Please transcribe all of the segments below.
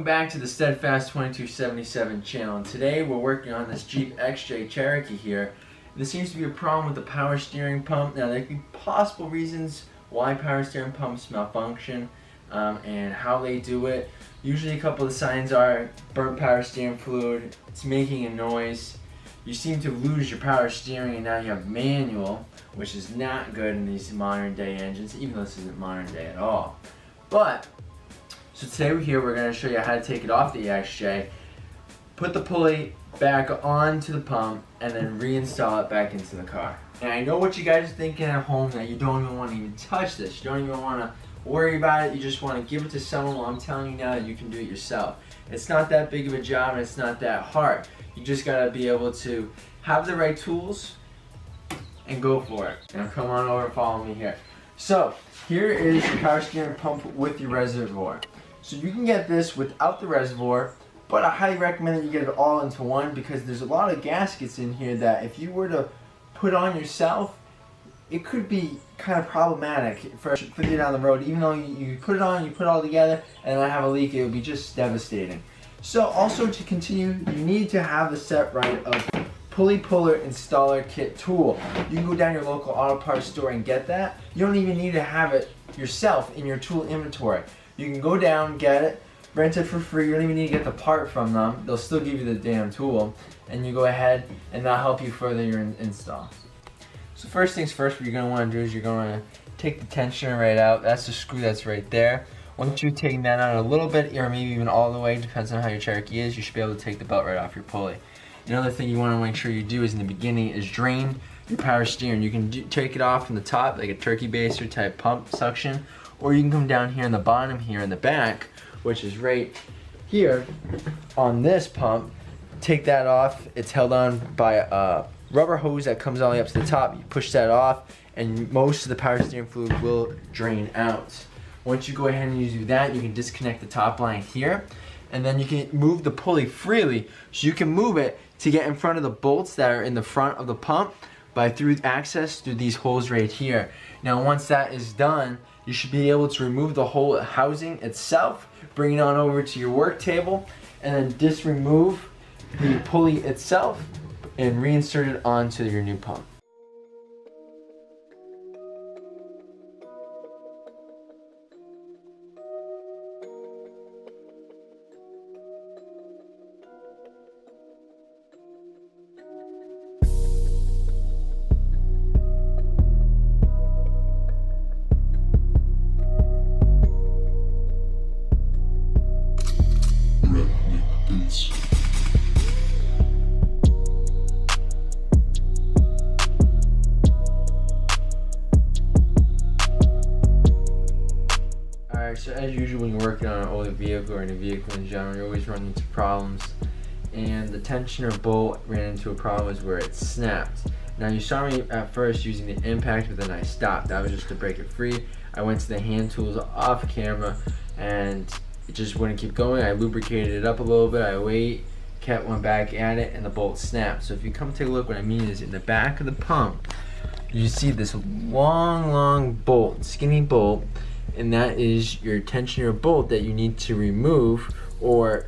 Welcome back to the Steadfast 2277 channel, and today we're working on this Jeep XJ Cherokee here. There seems to be a problem with the power steering pump. Now there could be possible reasons why power steering pumps malfunction and how they do it. Usually a couple of signs are burnt power steering fluid, it's making a noise, you seem to lose your power steering and now you have manual, which is not good in these modern day engines, even though this isn't modern day at all. So today we're going to show you how to take it off the XJ, put the pulley back onto the pump, and then reinstall it back into the car. And I know what you guys are thinking at home, that you don't even want to even touch this. You don't even want to worry about it. You just want to give it to someone. Well, I'm telling you now that you can do it yourself. It's not that big of a job and it's not that hard. You just got to be able to have the right tools and go for it. Now come on over and follow me here. So here is your power steering pump with your reservoir. So you can get this without the reservoir, but I highly recommend that you get it all into one, because there's a lot of gaskets in here that if you were to put on yourself, it could be kind of problematic for you down the road. Even though you put it on, you put it all together, and I have a leak, it would be just devastating. So also to continue, you need to have the set right of pulley puller installer kit tool. You can go down your local auto parts store and get that. You don't even need to have it yourself in your tool inventory. You can go down, get it, rent it for free. You don't even need to get the part from them. They'll still give you the damn tool, and you go ahead and they'll help you further your install. So first things first, what you're going to want to do is you're going to take the tensioner right out. That's the screw that's right there. Once you've taken that out a little bit, or maybe even all the way, depends on how your Cherokee is, you should be able to take the belt right off your pulley. Another thing you want to make sure you do is in the beginning is drain your power steering. You can take it off from the top like a turkey baster type pump suction, or you can come down here in the bottom here in the back, which is right here on this pump. Take that off. It's held on by a rubber hose that comes all the way up to the top. You push that off and most of the power steering fluid will drain out. Once you go ahead and you do that, you can disconnect the top line here, and then you can move the pulley freely, so you can move it to get in front of the bolts that are in the front of the pump through access through these holes right here. Now once that is done, you should be able to remove the whole housing itself, bring it on over to your work table, and then disremove the pulley itself and reinsert it onto your new pump. Alright, so as usual when you're working on an older vehicle or any vehicle in general, you always run into problems. And the tensioner bolt ran into a problem where it snapped. Now you saw me at first using the impact, but then I stopped. That was just to break it free. I went to the hand tools off camera and it just wouldn't keep going. I lubricated it up a little bit, I went back at it, and the bolt snapped. So if you come take a look, what I mean is in the back of the pump, you see this long bolt, skinny bolt, and that is your tensioner bolt that you need to remove, or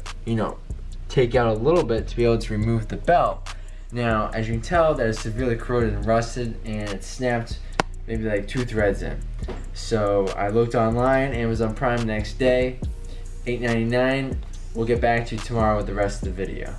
take out a little bit to be able to remove the belt. Now as you can tell, that is severely corroded and rusted, and it snapped maybe like 2 threads in. So I looked online, Amazon Prime next day, $8.99. We'll get back to you tomorrow with the rest of the video.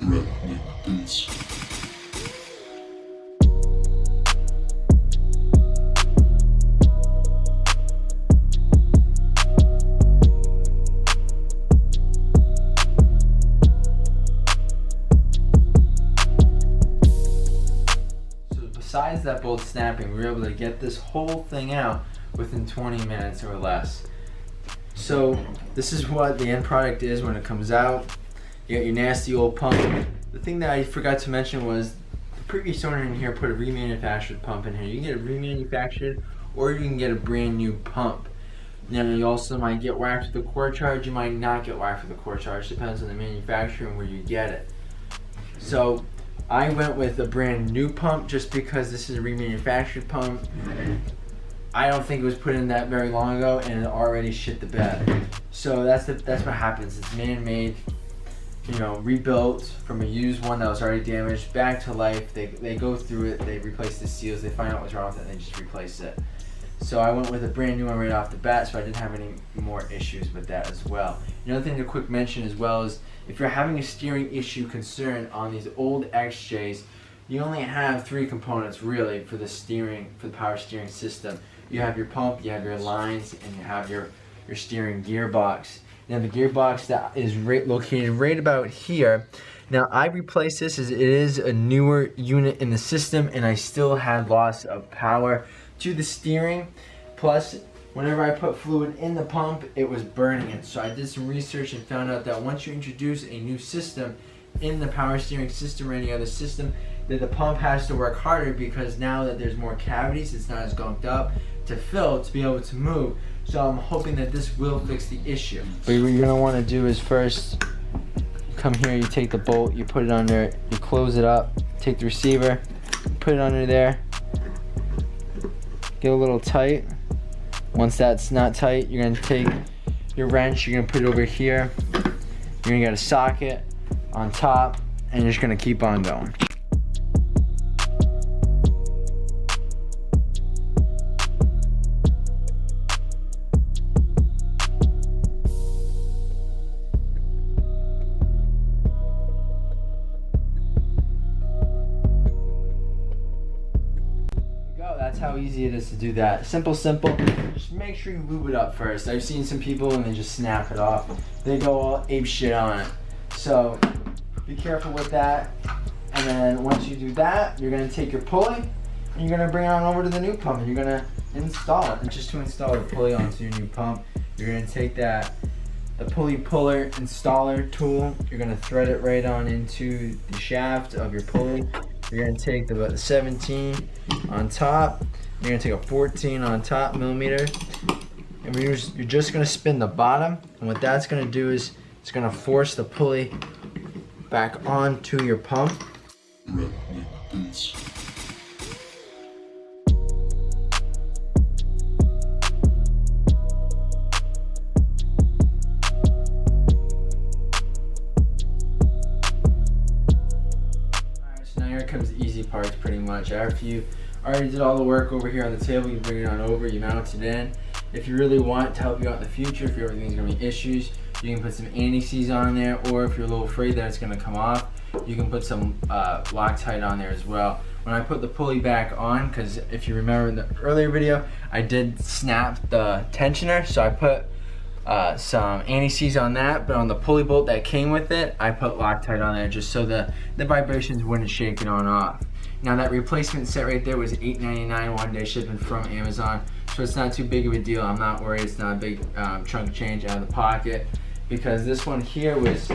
Retnik. Besides that bolt snapping, we were able to get this whole thing out within 20 minutes or less. So this is what the end product is when it comes out. You got your nasty old pump. The thing that I forgot to mention was the previous owner in here put a remanufactured pump in here. You can get it remanufactured or you can get a brand new pump. Now you also might get wired for the core charge, you might not get wired for the core charge, depends on the manufacturer and where you get it. So I went with a brand new pump just because this is a remanufactured pump. I don't think it was put in that very long ago and it already shit the bed. So that's what happens. It's man-made, you know, rebuilt from a used one that was already damaged back to life. They go through it, they replace the seals, they find out what's wrong with it, and they just replace it. So I went with a brand new one right off the bat, so I didn't have any more issues with that as well. Another thing to quick mention as well is if you're having a steering issue concern on these old XJs, you only have 3 components really for the steering, for the power steering system. You have your pump, you have your lines, and you have your steering gearbox. Now the gearbox that is located right about here. Now I replaced this as it is a newer unit in the system, and I still had loss of power to the steering. Plus, whenever I put fluid in the pump, it was burning it. So I did some research and found out that once you introduce a new system in the power steering system or any other system, that the pump has to work harder because now that there's more cavities, it's not as gunked up to fill to be able to move. So I'm hoping that this will fix the issue. But what you're gonna wanna do is first come here, you take the bolt, you put it under, you close it up, take the receiver, put it under there, get a little tight. Once that's not tight, you're gonna take your wrench, you're gonna put it over here, you're gonna get a socket on top, and you're just gonna keep on going. That's how easy it is to do that. Simple. Just make sure you lube it up first. I've seen some people and they just snap it off. They go all ape shit on it. So be careful with that. And then once you do that, you're gonna take your pulley and you're gonna bring it on over to the new pump and you're gonna install it. And just to install the pulley onto your new pump, you're gonna take the pulley puller installer tool. You're gonna thread it right on into the shaft of your pulley. You're gonna take the 17 on top. You're gonna take a 14 on top millimeter, and you're just gonna spin the bottom. And what that's gonna do is it's gonna force the pulley back onto your pump. Here comes the easy parts pretty much. After you already did all the work over here on the table, you bring it on over, you mount it in. If you really want to help you out in the future, if everything's gonna be issues, you can put some anti-seize on there, or if you're a little afraid that it's gonna come off, you can put some Loctite on there as well. When I put the pulley back on, because if you remember in the earlier video, I did snap the tensioner, so I put some anti-seize on that, but on the pulley bolt that came with it, I put Loctite on there just so the vibrations wouldn't shake it on off. Now that replacement set right there was $8.99 one-day shipping from Amazon, so it's not too big of a deal. I'm not worried, it's not a big chunk of change out of the pocket, because this one here was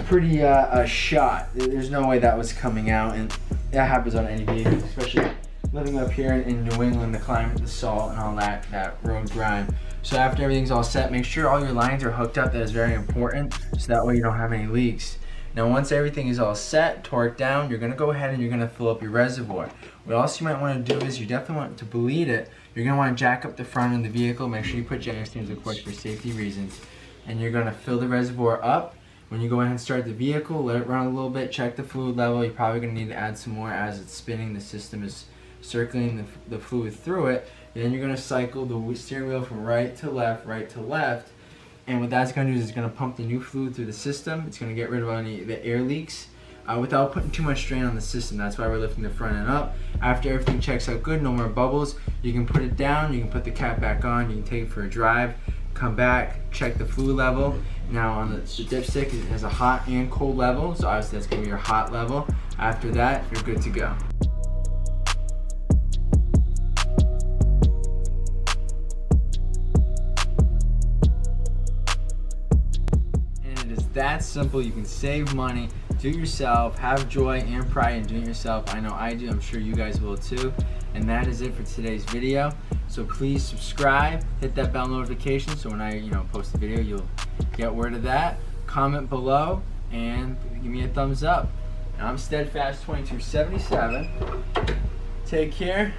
pretty shot. There's no way that was coming out, and that happens on any vehicle, especially living up here in New England, the climate, the salt, and all that road grime. So after everything's all set, make sure all your lines are hooked up. That is very important, so that way you don't have any leaks. Now once everything is all set, torqued down, you're gonna go ahead and you're gonna fill up your reservoir. What else you might wanna do is you definitely want to bleed it. You're gonna wanna jack up the front of the vehicle. Make sure you put jack stands, of course, for safety reasons. And you're gonna fill the reservoir up. When you go ahead and start the vehicle, let it run a little bit, check the fluid level. You're probably gonna need to add some more as it's spinning. The system is circling the fluid through it. And then you're gonna cycle the steering wheel from right to left. And what that's gonna do is it's gonna pump the new fluid through the system. It's gonna get rid of any the air leaks without putting too much strain on the system. That's why we're lifting the front end up. After everything checks out good, no more bubbles, you can put it down, you can put the cap back on, you can take it for a drive, come back, check the fluid level. Now on the dipstick, it has a hot and cold level, so obviously that's gonna be your hot level. After that, you're good to go. That simple. You can save money, do it yourself, have joy and pride in doing it yourself. I know I do, I'm sure you guys will too. And that is it for today's video. So please subscribe, hit that bell notification so when I post a video you'll get word of that. Comment below and give me a thumbs up. And I'm Steadfast 2277. Take care.